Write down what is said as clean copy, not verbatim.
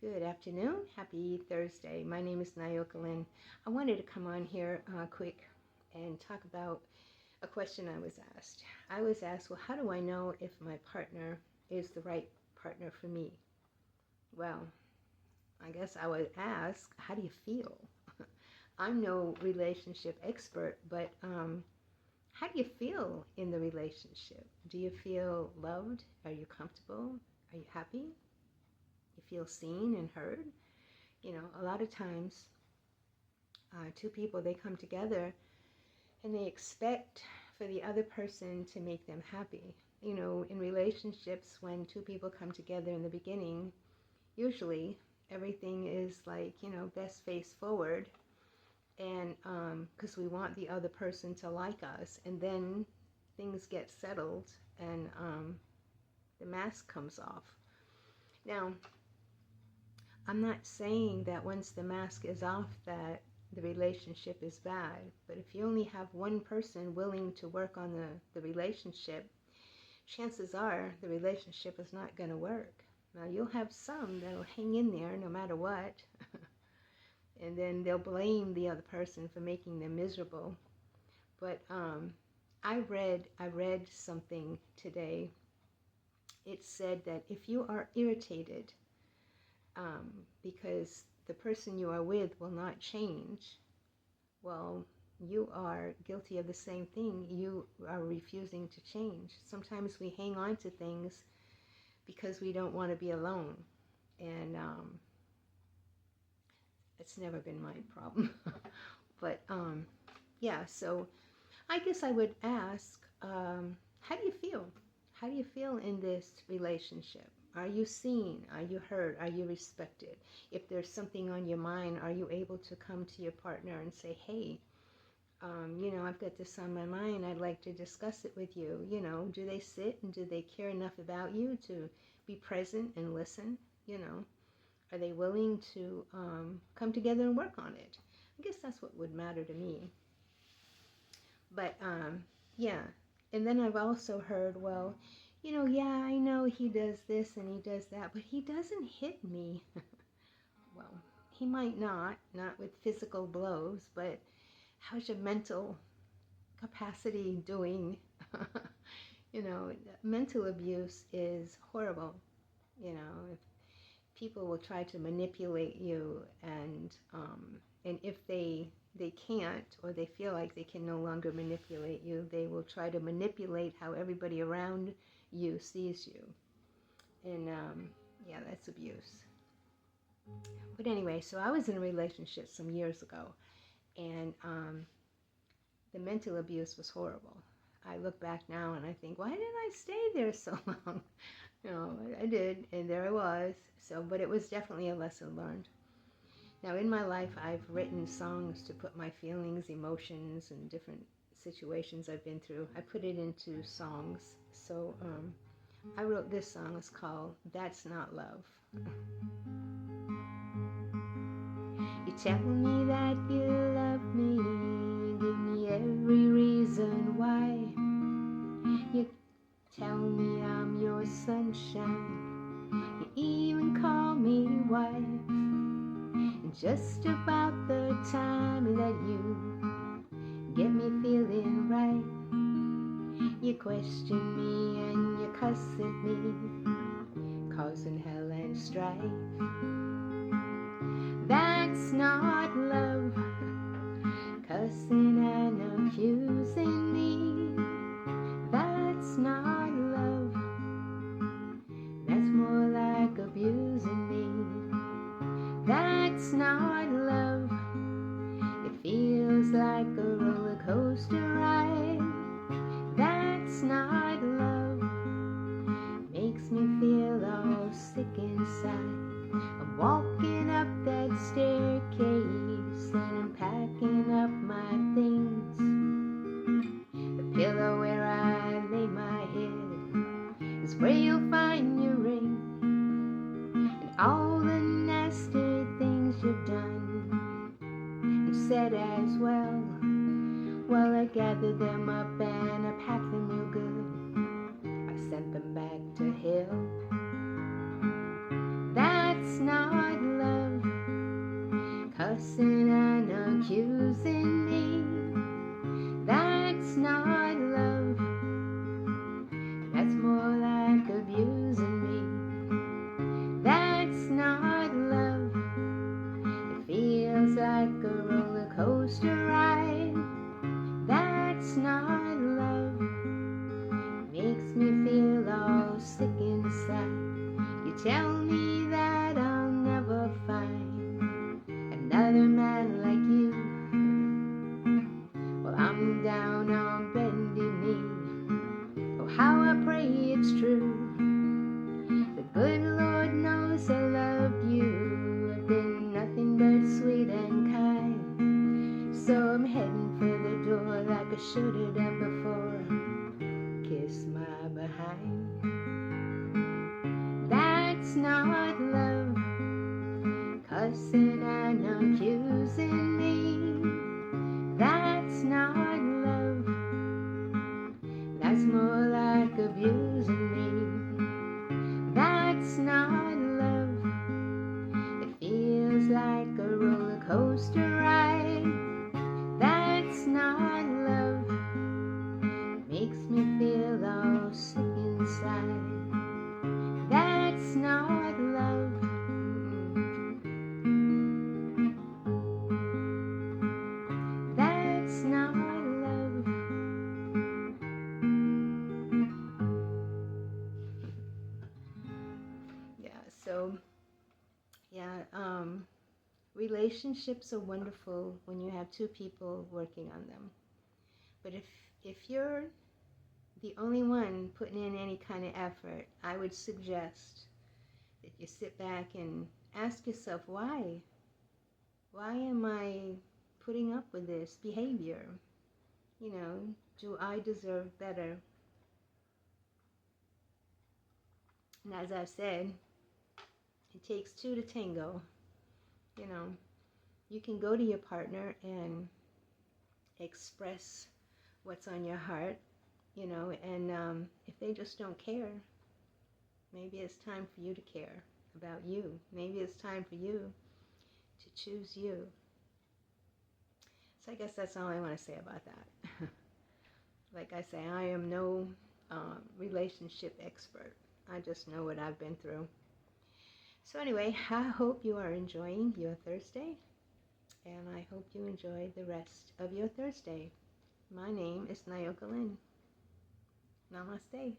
Good afternoon. Happy Thursday. My name is Nayoka Lynn. I wanted to come on here quick and talk about a question I was asked. I was asked, well, how do I know if my partner is the right partner for me? Well, I guess I would ask, how do you feel? I'm no relationship expert, but how do you feel in the relationship? Do you feel loved? Are you comfortable? Are you happy? You feel seen and heard? A lot of times, two people, they come together and they expect for the other person to make them happy. In relationships, when two people come together in the beginning, usually everything is like, best face forward. And because we want the other person to like us. And then things get settled and the mask comes off. Now, I'm not saying that once the mask is off that the relationship is bad, but if you only have one person willing to work on the relationship, chances are the relationship is not going to work. Now, you'll have some that'll hang in there no matter what, and then they'll blame the other person for making them miserable. But I read something today. It said that if you are irritated because the person you are with will not change, well, you are guilty of the same thing. You are refusing to change. Sometimes we hang on to things because we don't want to be alone. And it's never been my problem. But yeah, so I guess I would ask, how do you feel? How do you feel in this relationship? Are you seen? Are you heard? Are you respected? If there's something on your mind, are you able to come to your partner and say, hey, I've got this on my mind. I'd like to discuss it with you. Do they sit and do they care enough about you to be present and listen? Are they willing to come together and work on it? I guess that's what would matter to me. But yeah, and then I've also heard, well, yeah, I know he does this and he does that, but he doesn't hit me. Well, he might not with physical blows, but how's your mental capacity doing? Mental abuse is horrible. If people will try to manipulate you, and if they can't, or they feel like they can no longer manipulate you, they will try to manipulate how everybody around you sees you. And yeah, that's abuse. But anyway, so I was in a relationship some years ago, and the mental abuse was horrible. I look back now and I think, why didn't I stay there so long? I did, and there I was. So, but it was definitely a lesson learned. Now, in my life, I've written songs to put my feelings, emotions, and different situations I've been through. I put it into songs. So I wrote this song. It's called That's Not Love. You tell me that you love me, give me every reason why. You tell me I'm your sunshine, you even call me wife. And just about the time that you get me feeling right, you question me and you cuss at me, causing hell and strife. That's not love, cussing and accusing me. That's not love, that's more like abusing me. That's not love, it feels like a roller coaster ride. That's not love, makes me feel all sick inside. I'm walking up that staircase and I'm packing up my things. The pillow where I lay my head is where you'll find your ring. And all the nasty things you've done and said as well, well, I gathered them up and I packed them real good. I sent them back to hell. That's not tell me that I'll never find another man like you. Well, I'm down on bended knee. Oh, how I pray it's true. The good Lord knows I loved you. I've been nothing but sweet and kind. So I'm heading for the door like I should have done before. Kiss my behind. That's not love, cussing and accusing me. That's not love, that's more like abusing me. That's not love, it feels like a roller coaster ride. That's not love, makes me feel all sick inside. That's not love. That's not love. Relationships are wonderful when you have two people working on them. But if you're the only one putting in any kind of effort, I would suggest that you sit back and ask yourself, why? Why am I putting up with this behavior? You know, do I deserve better? And as I've said, it takes two to tango. You know, you can go to your partner and express what's on your heart, you know, and if they just don't care, maybe it's time for you to care about you. Maybe it's time for you to choose you. So I guess that's all I want to say about that. Like I say, I am no relationship expert. I just know what I've been through. So anyway, I hope you are enjoying your Thursday, and I hope you enjoy the rest of your Thursday. My name is Nayoka Lynn. Namaste.